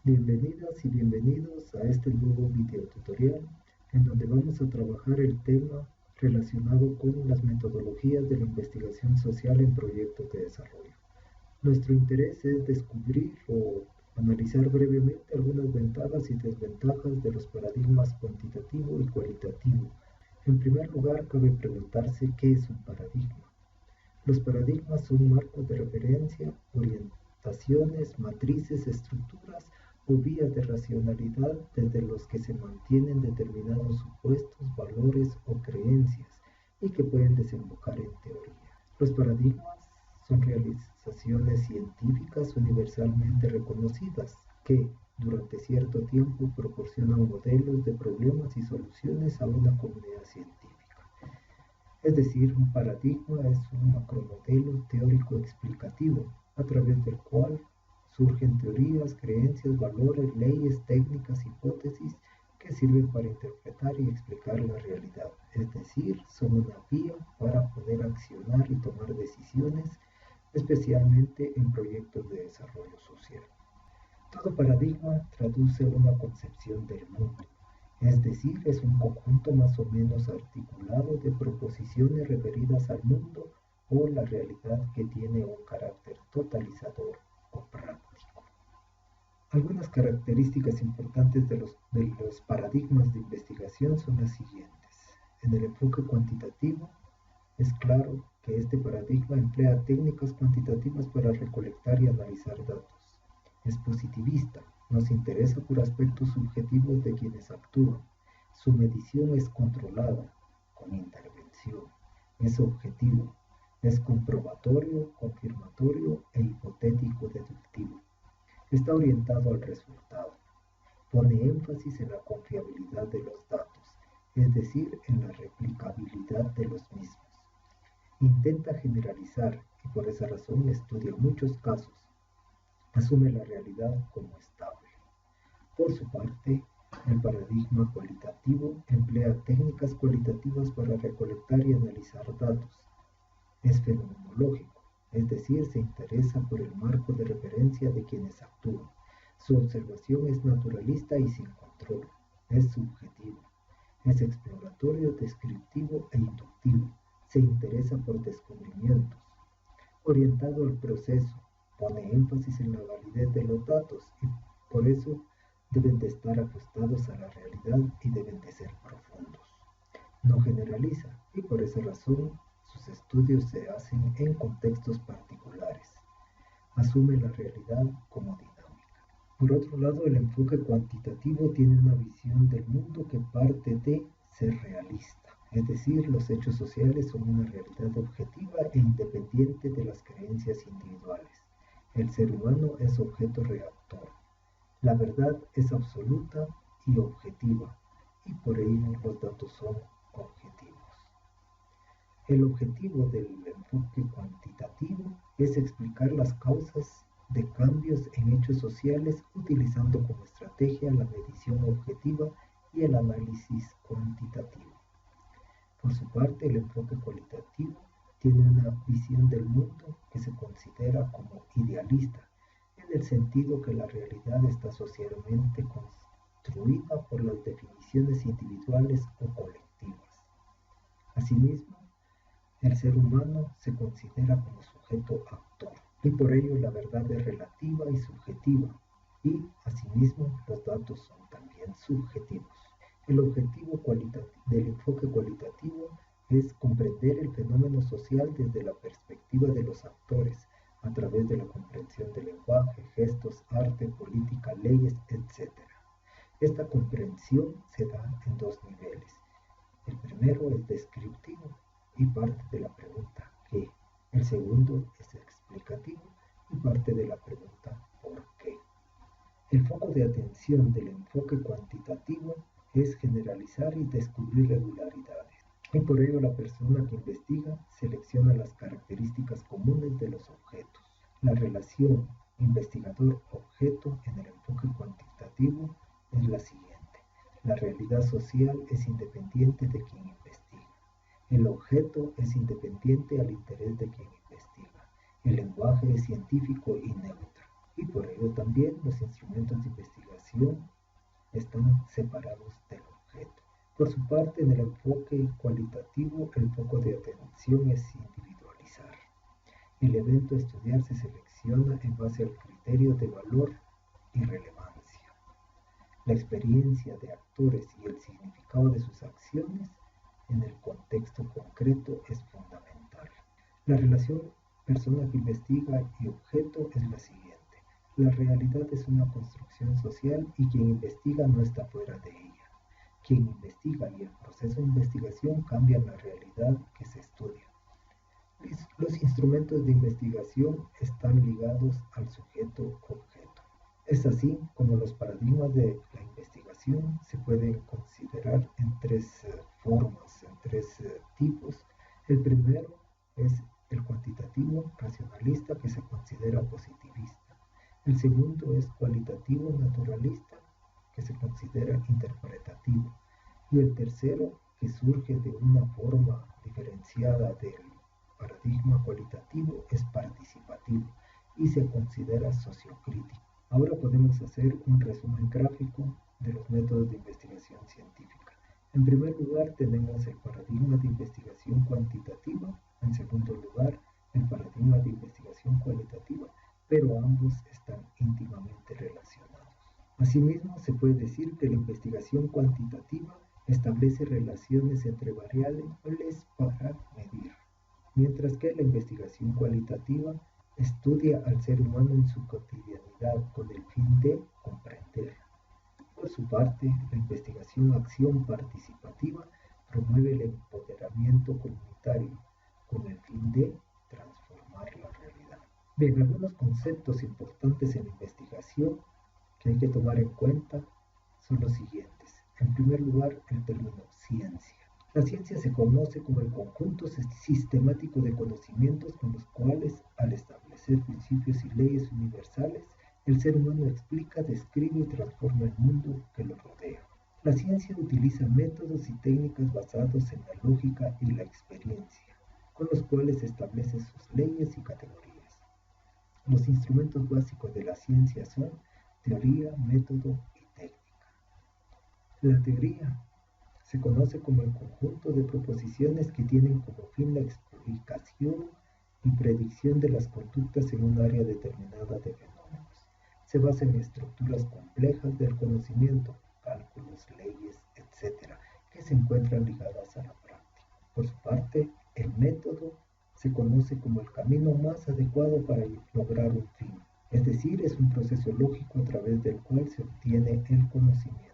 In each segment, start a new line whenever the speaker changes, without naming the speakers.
Bienvenidas y bienvenidos a este nuevo video tutorial en donde vamos a trabajar el tema relacionado con las metodologías de la investigación social en proyectos de desarrollo. Nuestro interés es descubrir o analizar brevemente algunas ventajas y desventajas de los paradigmas cuantitativo y cualitativo. En primer lugar, cabe preguntarse qué es un paradigma. Los paradigmas son marcos de referencia, orientaciones, matrices, estructuras o vías de racionalidad desde los que se mantienen determinados supuestos, valores o creencias y que pueden desembocar en teoría. Los paradigmas son realizaciones científicas universalmente reconocidas que, durante cierto tiempo, proporcionan modelos de problemas y soluciones a una comunidad científica. Es decir, un paradigma es un macromodelo teórico explicativo a través del cual surgen teorías, creencias, valores, leyes, técnicas, hipótesis que sirven para interpretar y explicar la realidad. Es decir, son una guía para poder accionar y tomar decisiones, especialmente en proyectos de desarrollo social. Todo paradigma traduce una concepción del mundo. Es decir, es un conjunto más o menos articulado de proposiciones referidas al mundo o la realidad que tiene un carácter totalizador o práctico. Algunas características importantes de los paradigmas de investigación son las siguientes. En el enfoque cuantitativo, es claro que este paradigma emplea técnicas cuantitativas para recolectar y analizar datos. Es positivista. Nos interesa por aspectos subjetivos de quienes actúan. Su medición es controlada, con intervención. Es objetivo. Es comprobatorio, confirmatorio e hipotético-deductivo. Está orientado al resultado. Pone énfasis en la confiabilidad de los datos, es decir, en la replicabilidad de los mismos. Intenta generalizar y por esa razón estudia muchos casos. Asume la realidad como estable. Por su parte, el paradigma cualitativo emplea técnicas cualitativas para recolectar y analizar datos. Es fenomenológico, es decir, se interesa por el marco de referencia de quienes actúan. Su observación es naturalista y sin control. Es subjetivo. Es exploratorio, descriptivo e inductivo. Se interesa por descubrimientos. Orientado al proceso. Pone énfasis en la validez de los datos y por eso deben de estar ajustados a la realidad y deben de ser profundos. No generaliza y por esa razón sus estudios se hacen en contextos particulares. Asume la realidad como dinámica. Por otro lado, el enfoque cuantitativo tiene una visión del mundo que parte de ser realista. Es decir, los hechos sociales son una realidad objetiva e independiente de las creencias individuales. El ser humano es objeto reactor. La verdad es absoluta y objetiva, y por ello los datos son objetivos. El objetivo del enfoque cuantitativo es explicar las causas de cambios en hechos sociales utilizando como estrategia la medición objetiva y el análisis cuantitativo. Por su parte, el enfoque cualitativo tiene una visión del mundo que se considera como idealista, en el sentido que la realidad está socialmente construida por las definiciones individuales o colectivas. Asimismo, el ser humano se considera como sujeto actor, y por ello la verdad es relativa y subjetiva, y asimismo los datos son también subjetivos. El objetivo del enfoque cualitativo es comprender el fenómeno social desde la perspectiva de los actores, a través de la comprensión del lenguaje, gestos, arte, política, leyes, etc. Esta comprensión se da en dos niveles. El primero es descriptivo y parte de la pregunta ¿qué? El segundo es explicativo y parte de la pregunta ¿por qué? El foco de atención del enfoque cuantitativo es generalizar y descubrir regularidades. Y por ello la persona que investiga selecciona las características comunes de los objetos. La relación investigador-objeto en el enfoque cuantitativo es la siguiente. La realidad social es independiente de quien investiga. El objeto es independiente al interés de quien investiga. El lenguaje es científico y neutro. y por ello también los instrumentos de investigación están separados del objeto. Por su parte, en el enfoque cualitativo, el foco de atención es individualizar. El evento a estudiar se selecciona en base al criterio de valor y relevancia. La experiencia de actores y el significado de sus acciones en el contexto concreto es fundamental. La relación persona que investiga y objeto es la siguiente. La realidad es una construcción social y quien investiga no está fuera de ella. Quien investiga y el proceso de investigación cambian la realidad que se estudia. Los instrumentos de investigación están ligados al sujeto-objeto. Es así como los paradigmas de la investigación se pueden considerar en tres formas, en tres tipos. El primero es el cuantitativo racionalista, que se considera positivista. El segundo es cualitativo naturalista, que se considera interpretativo. Y el tercero, que surge de una forma diferenciada del paradigma cualitativo, es participativo y se considera sociocrítico. Ahora podemos hacer un resumen gráfico de los métodos de investigación científica. En primer lugar tenemos el paradigma de investigación cuantitativa, en segundo lugar el paradigma de investigación cualitativa, pero ambos están íntimamente relacionados. Asimismo, se puede decir que la investigación cuantitativa establece relaciones entre variables para medir, mientras que la investigación cualitativa estudia al ser humano en su cotidianidad con el fin de comprender. Por su parte, la investigación-acción participativa promueve el empoderamiento comunitario con el fin de transformar la realidad. Bien, algunos conceptos importantes en la investigación que hay que tomar en cuenta son los siguientes. En primer lugar, el término ciencia. La ciencia se conoce como el conjunto sistemático de conocimientos con los cuales, al establecer principios y leyes universales, el ser humano explica, describe y transforma el mundo que lo rodea. La ciencia utiliza métodos y técnicas basados en la lógica y la experiencia, con los cuales establece sus leyes y categorías. Los instrumentos básicos de la ciencia son teoría, método y técnica. La teoría se conoce como el conjunto de proposiciones que tienen como fin la explicación y predicción de las conductas en un área determinada de fenómenos. Se basa en estructuras complejas del conocimiento, cálculos, leyes, etc., que se encuentran ligadas a la práctica. Por su parte, el método se conoce como el camino más adecuado para lograr un fin, es decir, es un proceso lógico a través del cual se obtiene el conocimiento.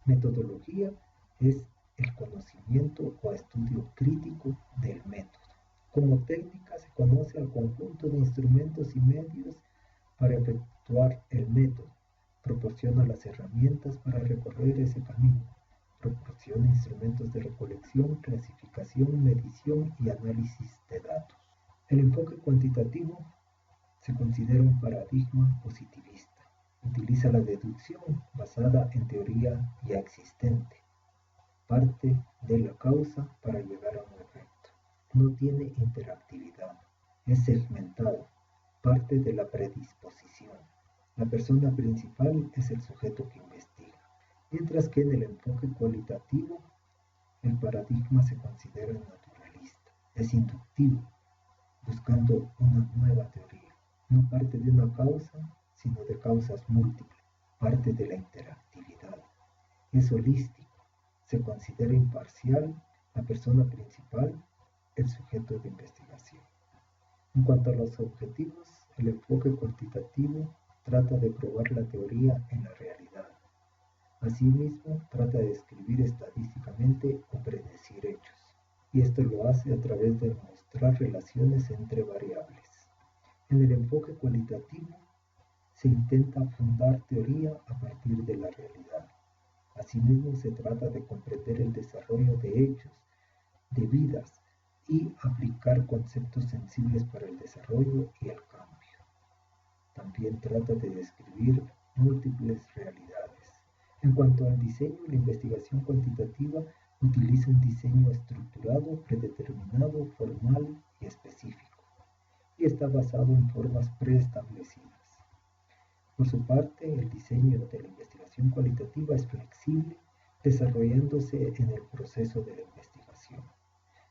Metodología es el conocimiento o estudio crítico del método. Como técnica se conoce al conjunto de instrumentos y medios para efectuar el método. Proporciona las herramientas para recorrer ese camino. Proporciona instrumentos de recolección, clasificación, medición y análisis de datos. El enfoque cuantitativo se considera un paradigma positivista. Utiliza la deducción basada en teoría ya existente. Parte de la causa para llegar a un efecto. No tiene interactividad. Es segmentado. Parte de la predisposición. La persona principal es el sujeto que investiga. Mientras que en el enfoque cualitativo, el paradigma se considera naturalista. Es inductivo, buscando una nueva teoría. No parte de una causa, sino de causas múltiples. Parte de la interactividad. Es holístico. Se considera imparcial, la persona principal, el sujeto de investigación. En cuanto a los objetivos, el enfoque cuantitativo trata de probar la teoría en la realidad. Asimismo, trata de describir estadísticamente o predecir hechos, y esto lo hace a través de mostrar relaciones entre variables. En el enfoque cualitativo, se intenta fundar teoría a partir de la realidad. Asimismo, se trata de comprender el desarrollo de hechos, de vidas, y aplicar conceptos sensibles para el desarrollo y el cambio. También trata de describir múltiples realidades. En cuanto al diseño, la investigación cuantitativa utiliza un diseño estructurado, predeterminado, formal y específico, y está basado en formas preestablecidas. Por su parte, el diseño de la investigación cualitativa es flexible, desarrollándose en el proceso de la investigación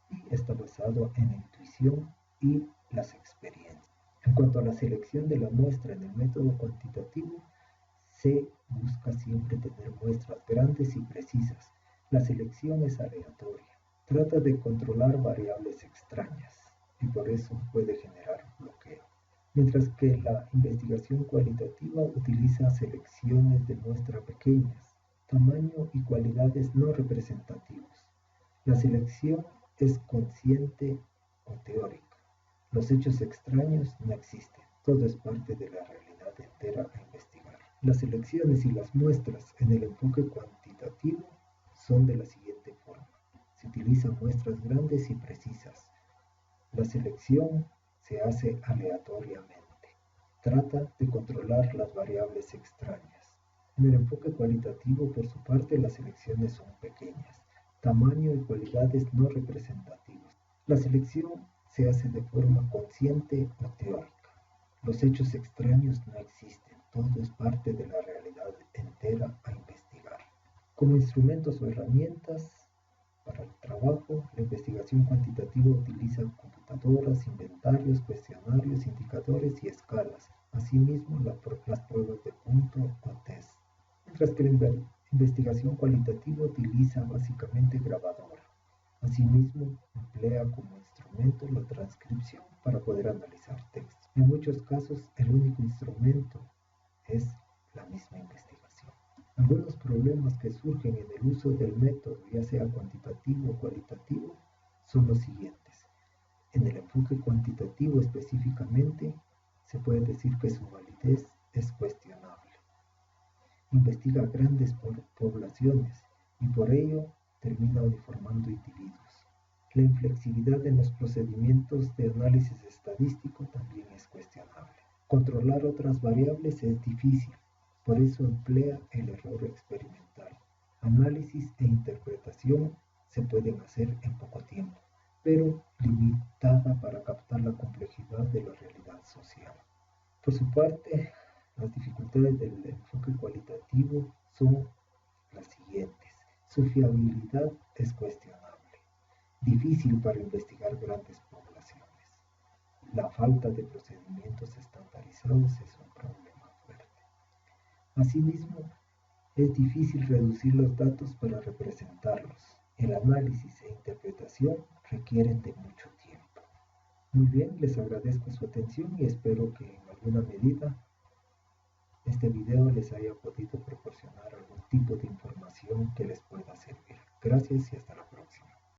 y está basado en la intuición y las experiencias. En cuanto a la selección de la muestra en el método cuantitativo, se busca siempre tener muestras grandes y precisas. La selección es aleatoria. Trata de controlar variables extrañas y por eso puede generar bloqueo. Mientras que la investigación cualitativa utiliza selecciones de muestra pequeñas, tamaño y cualidades no representativos. La selección es consciente o teórica. Los hechos extraños no existen. Todo es parte de la realidad entera a investigar. Las selecciones y las muestras en el enfoque cuantitativo son de la siguiente forma. Se utilizan muestras grandes y precisas. La selección se hace aleatoriamente. Trata de controlar las variables extrañas. En el enfoque cualitativo, por su parte, las selecciones son pequeñas, tamaño y cualidades no representativos. La selección se hace de forma consciente o teórica. Los hechos extraños no existen, todo es parte de la realidad entera a investigar. Como instrumentos o herramientas para el trabajo, la investigación cuantitativa utiliza computadoras, inventarios, cuestionarios, indicadores y escalas. Asimismo, las pruebas de punto o test. Mientras que la investigación cualitativa utiliza básicamente grabadora. Asimismo, emplea como instrumento la transcripción para poder analizar textos. En muchos casos, el único instrumento es la misma investigación. Algunos problemas que surgen en el uso del método, ya sea cuantitativo o cualitativo, son los siguientes. En el enfoque cuantitativo específicamente, se puede decir que su validez es cuestionable. Investiga grandes poblaciones y por ello termina uniformando individuos. La inflexibilidad en los procedimientos de análisis estadístico también es cuestionable. Controlar otras variables es difícil, por eso emplea el error experimental. Análisis e interpretación se pueden hacer en poco tiempo, pero limitada para captar la complejidad de la realidad social. Por su parte, las dificultades del enfoque cualitativo son las siguientes. Su fiabilidad es cuestionable, difícil para investigar grandes poblaciones. La falta de procedimientos estandarizados es un problema fuerte. Asimismo, es difícil reducir los datos para representarlos. El análisis e interpretación requieren de mucho tiempo. Muy bien, les agradezco su atención y espero que en alguna medida este video les haya podido proporcionar algún tipo de información que les pueda servir. Gracias y hasta luego.